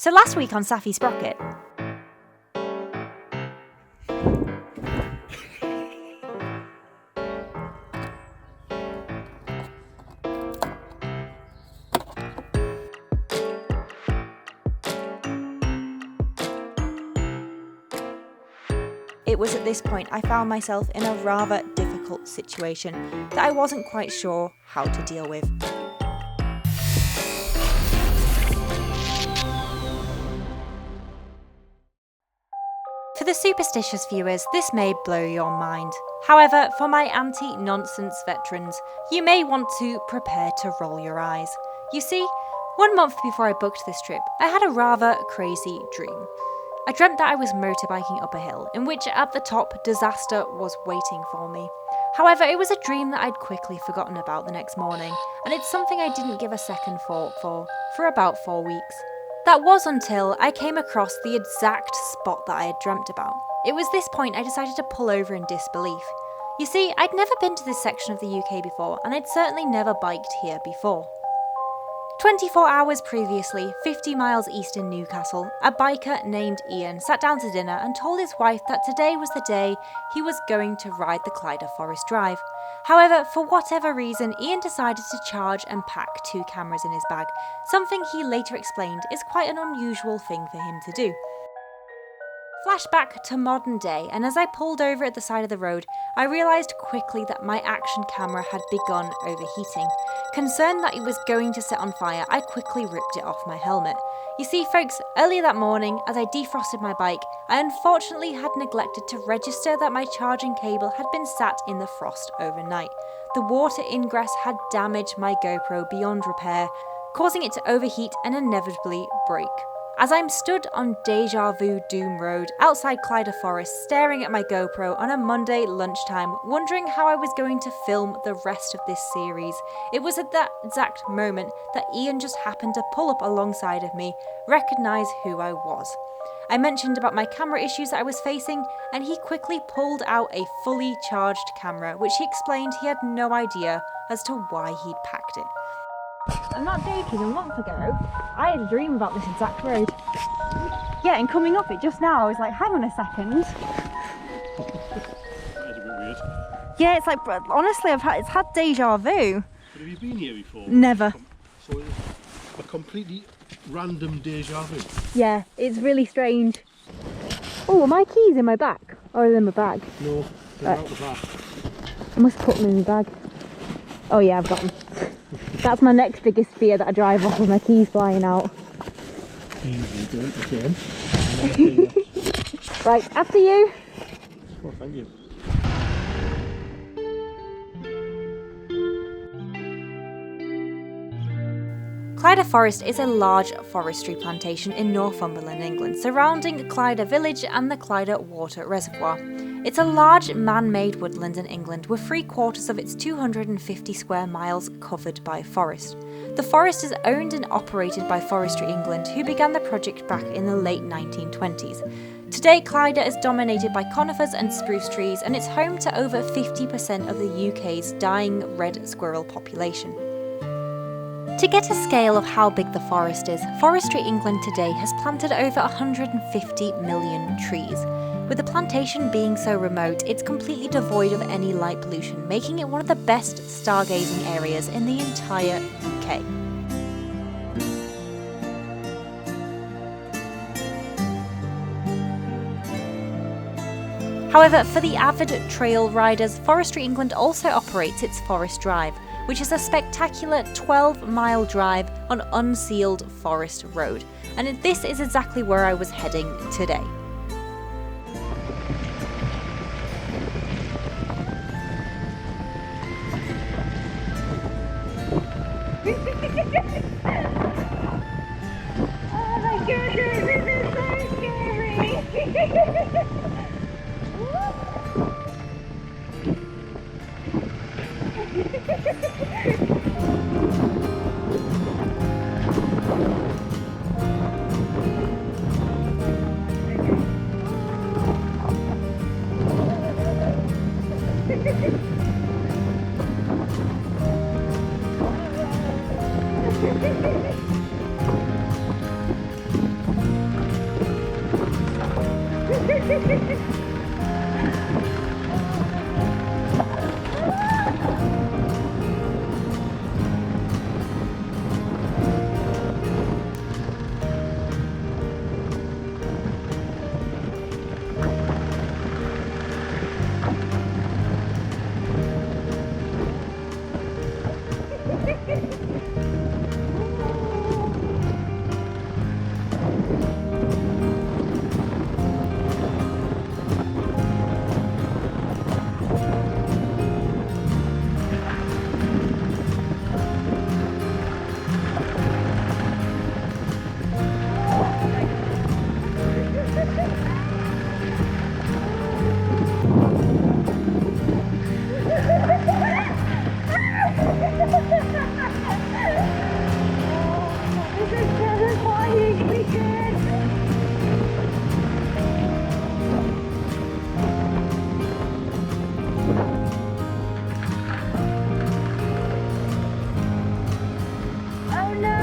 So last week on Saffy Sprocket, it was at this point I found myself in a rather difficult situation that I wasn't quite sure how to deal with. For the superstitious viewers, this may blow your mind. However, for my anti-nonsense veterans, you may want to prepare to roll your eyes. You see, 1 month before I booked this trip, I had a rather crazy dream. I dreamt that I was motorbiking up a hill, in which at the top, disaster was waiting for me. However, it was a dream that I'd quickly forgotten about the next morning, and it's something I didn't give a second thought for about 4 weeks. That was until I came across the exact spot that I had dreamt about. It was this point I decided to pull over in disbelief. You see, I'd never been to this section of the UK before, and I'd certainly never biked here before. 24 hours previously, 50 miles east in Newcastle, a biker named Ian sat down to dinner and told his wife that today was the day he was going to ride the Clyde Forest drive. However, for whatever reason, Ian decided to charge and pack 2 cameras in his bag, something he later explained is quite an unusual thing for him to do. Flashback to modern day, and as I pulled over at the side of the road, I realised quickly that my action camera had begun overheating. Concerned that it was going to set on fire, I quickly ripped it off my helmet. You see, folks, earlier that morning, as I defrosted my bike, I unfortunately had neglected to register that my charging cable had been sat in the frost overnight. The water ingress had damaged my GoPro beyond repair, causing it to overheat and inevitably break. As I'm stood on Deja Vu Doom Road outside Clyde Forest staring at my GoPro on a Monday lunchtime, wondering how I was going to film the rest of this series, it was at that exact moment that Ian just happened to pull up alongside of me, recognise who I was. I mentioned about my camera issues that I was facing, and he quickly pulled out a fully charged camera, which he explained he had no idea as to why he'd packed it. I'm not joking, a month ago, I had a dream about this exact road. Yeah, and coming up it just now, I was like, hang on a second. That's a bit weird. Yeah, it's like, honestly, it's had deja vu. But have you been here before? Never. So it's a completely random deja vu. Yeah, it's really strange. Oh, are my keys in my back? Or are they in my bag? No, they're out the back. I must put them in my bag. Oh yeah, I've got them. That's my next biggest fear, that I drive off with my keys flying out. Easy, do it again. Right, after you. Oh, thank you. Clyde Forest is a large forestry plantation in Northumberland, England, surrounding Clyde Village and the Clyde Water Reservoir. It's a large man-made woodland in England with 3/4 of its 250 square miles covered by forest. The forest is owned and operated by Forestry England, who began the project back in the late 1920s. Today, Clyde is dominated by conifers and spruce trees, and it's home to over 50% of the UK's dying red squirrel population. To get a scale of how big the forest is, Forestry England today has planted over 150 million trees. With the plantation being so remote, it's completely devoid of any light pollution, making it one of the best stargazing areas in the entire UK. However, for the avid trail riders, Forestry England also operates its Forest Drive, which is a spectacular 12-mile drive on unsealed forest road. And this is exactly where I was heading today. Oh my goodness, this is so scary! This is terrifying, Richard. Oh no!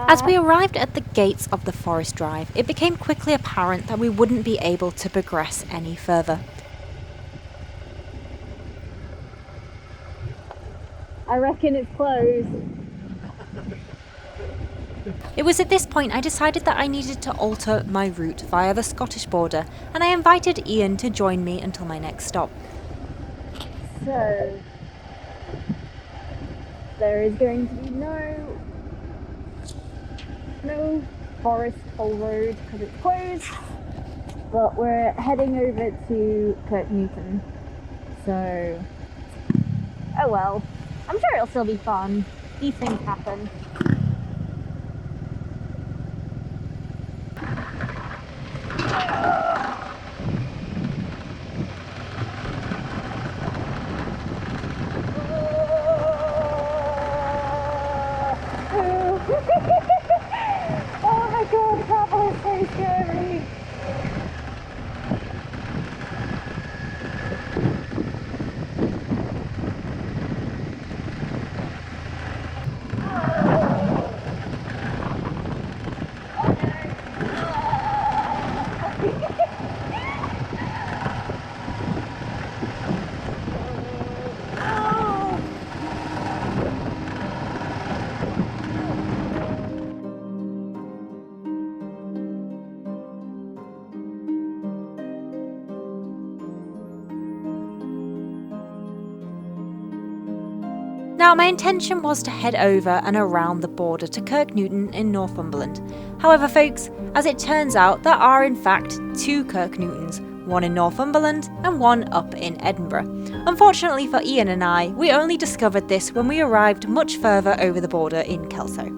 As we arrived at the gates of the forest drive, it became quickly apparent that we wouldn't be able to progress any further. I reckon it's closed. It was at this point I decided that I needed to alter my route via the Scottish border, and I invited Ian to join me until my next stop. So, there is going to be no forest toll road because it's closed, but we're heading over to Kirknewton. So, oh well, I'm sure it'll still be fun. These things happen. Oh my god, travel is so scary. Now, my intention was to head over and around the border to Kirknewton in Northumberland. However, folks, as it turns out, there are in fact two Kirknewtons, one in Northumberland and one up in Edinburgh. Unfortunately for Ian and I, we only discovered this when we arrived much further over the border in Kelso.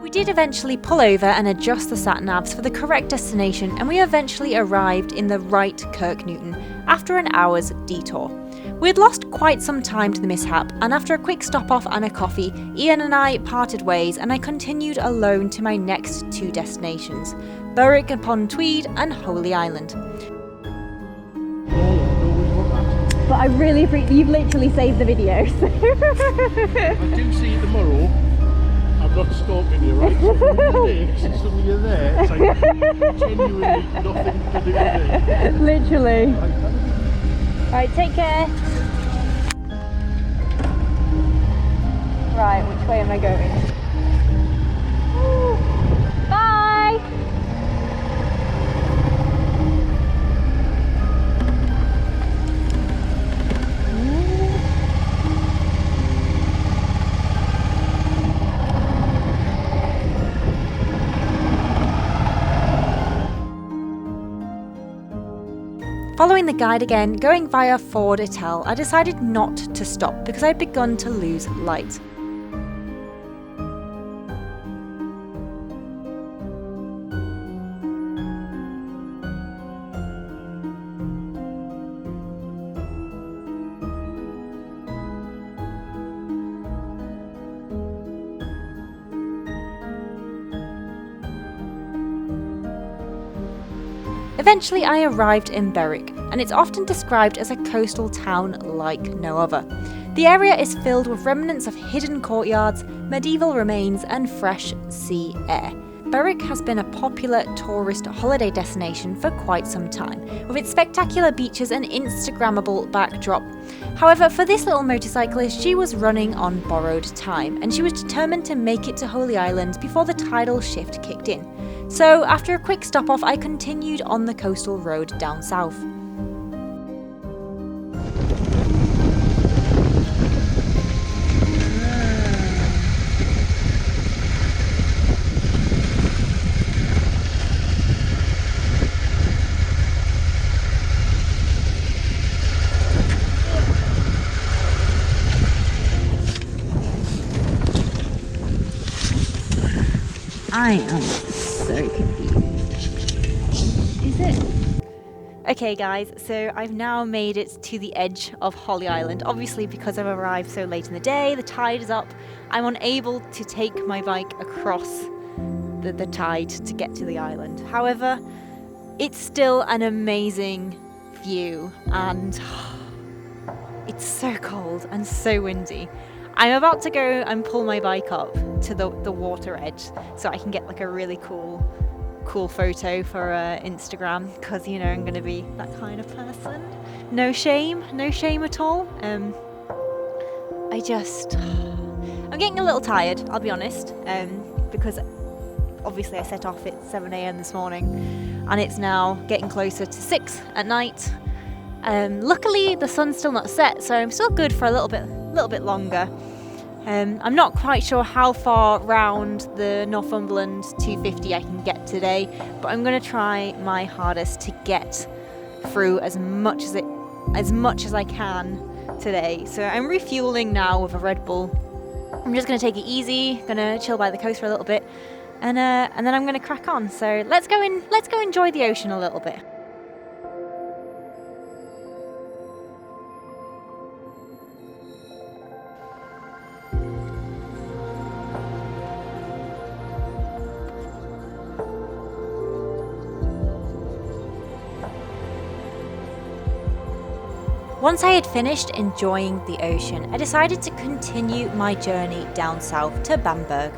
We did eventually pull over and adjust the sat-navs for the correct destination, and we eventually arrived in the right Kirknewton after an hour's detour. We had lost quite some time to the mishap, and after a quick stop off and a coffee, Ian and I parted ways and I continued alone to my next two destinations, Berwick upon Tweed and Holy Island. But I really appreciate you've literally saved the video. I do see you tomorrow. I'm not stalking you, right? So when you're there, it's like genuinely nothing to do with it. Literally. Right, take care. Right, which way am I going? Bye! Following the guide again, going via Ford Etel, I decided not to stop because I'd begun to lose light. Eventually I arrived in Berwick, and it's often described as a coastal town like no other. The area is filled with remnants of hidden courtyards, medieval remains and fresh sea air. Berwick has been a popular tourist holiday destination for quite some time, with its spectacular beaches and Instagrammable backdrop. However, for this little motorcyclist, she was running on borrowed time, and she was determined to make it to Holy Island before the tidal shift kicked in. So, after a quick stop off, I continued on the coastal road down south. I am so confused. Is it? Okay guys, so I've now made it to the edge of Holy Island. Obviously because I've arrived so late in the day, the tide is up, I'm unable to take my bike across the tide to get to the island. However, it's still an amazing view and it's so cold and so windy. I'm about to go and pull my bike up to the water edge so I can get like a really cool photo for Instagram, because you know I'm going to be that kind of person. No shame at all. I'm getting a little tired, I'll be honest, because obviously I set off at 7 a.m. this morning and it's now getting closer to 6 at night. Luckily the sun's still not set, so I'm still good for a little bit longer. I'm not quite sure how far round the Northumberland 250 I can get today, but I'm going to try my hardest to get through as much as I can today. So I'm refueling now with a Red Bull. I'm just going to take it easy, going to chill by the coast for a little bit, and then I'm going to crack on. So let's go enjoy the ocean a little bit. Once I had finished enjoying the ocean, I decided to continue my journey down south to Bamburgh.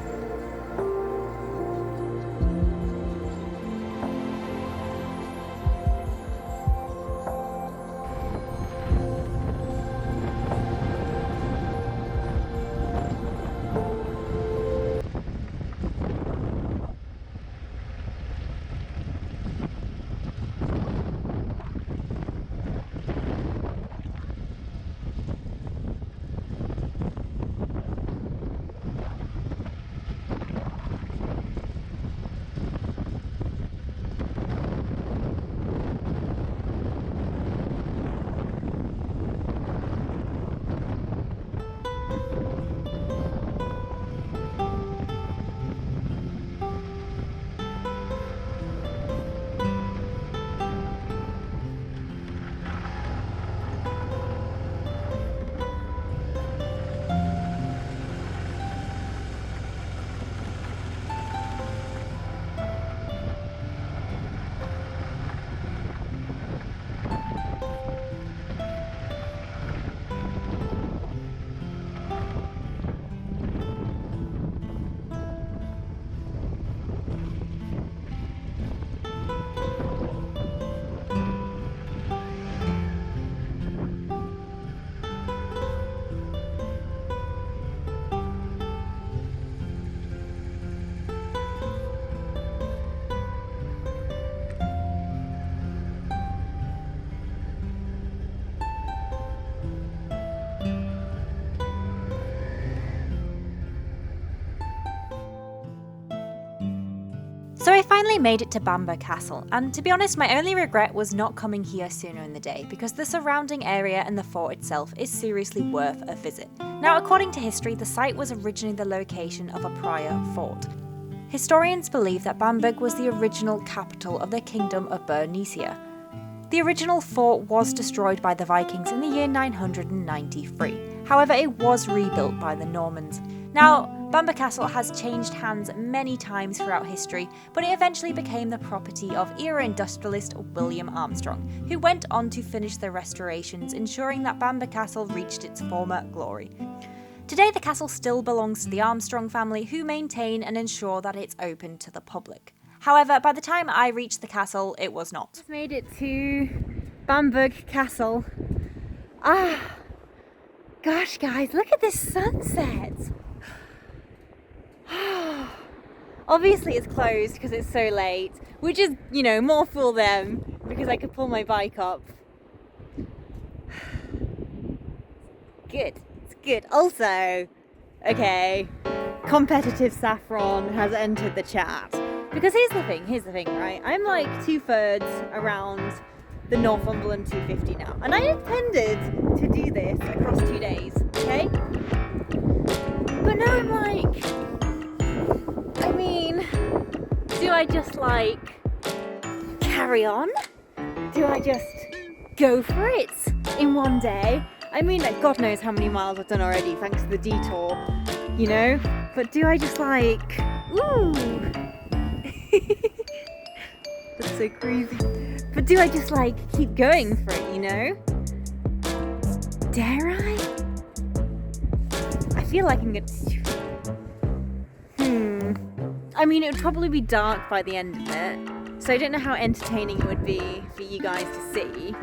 So I finally made it to Bamburgh Castle, and to be honest, my only regret was not coming here sooner in the day, because the surrounding area and the fort itself is seriously worth a visit. Now, according to history, the site was originally the location of a prior fort. Historians believe that Bamburgh was the original capital of the Kingdom of Bernicia. The original fort was destroyed by the Vikings in the year 993. However, it was rebuilt by the Normans. Now, Bamburgh Castle has changed hands many times throughout history, but it eventually became the property of era industrialist William Armstrong, who went on to finish the restorations, ensuring that Bamburgh Castle reached its former glory. Today the castle still belongs to the Armstrong family, who maintain and ensure that it's open to the public. However, by the time I reached the castle, it was not. Just made it to Bamburgh Castle. Gosh guys, look at this sunset. Obviously it's closed because it's so late, which is, more fool them because I could pull my bike up. Good, it's good. Also, okay, competitive Saffron has entered the chat. Because here's the thing, right? I'm like 2/3 around the Northumberland 250 now. And I intended to do this across 2 days, okay? But now I'm like, do I just carry on? Do I just go for it in one day? God knows how many miles I've done already thanks to the detour, But do I just ooh. That's so crazy. But do I just keep going for it, Dare I? I feel like I'm gonna... it would probably be dark by the end of it, so I don't know how entertaining it would be for you guys to see.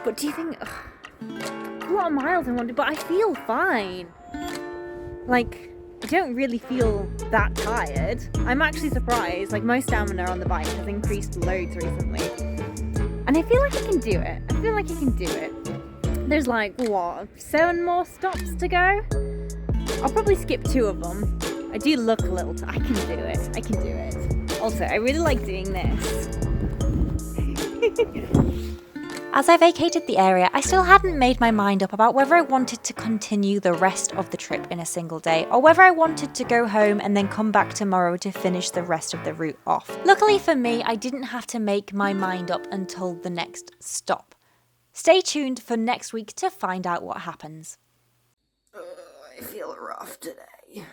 But do you think... a lot of miles I wanted, but I feel fine. I don't really feel that tired. I'm actually surprised. My stamina on the bike has increased loads recently. And I feel like I can do it. There's 7 more stops to go? I'll probably skip 2 of them. I do look a little I can do it. Also, I really like doing this. As I vacated the area, I still hadn't made my mind up about whether I wanted to continue the rest of the trip in a single day, or whether I wanted to go home and then come back tomorrow to finish the rest of the route off. Luckily for me, I didn't have to make my mind up until the next stop. Stay tuned for next week to find out what happens. I feel rough today.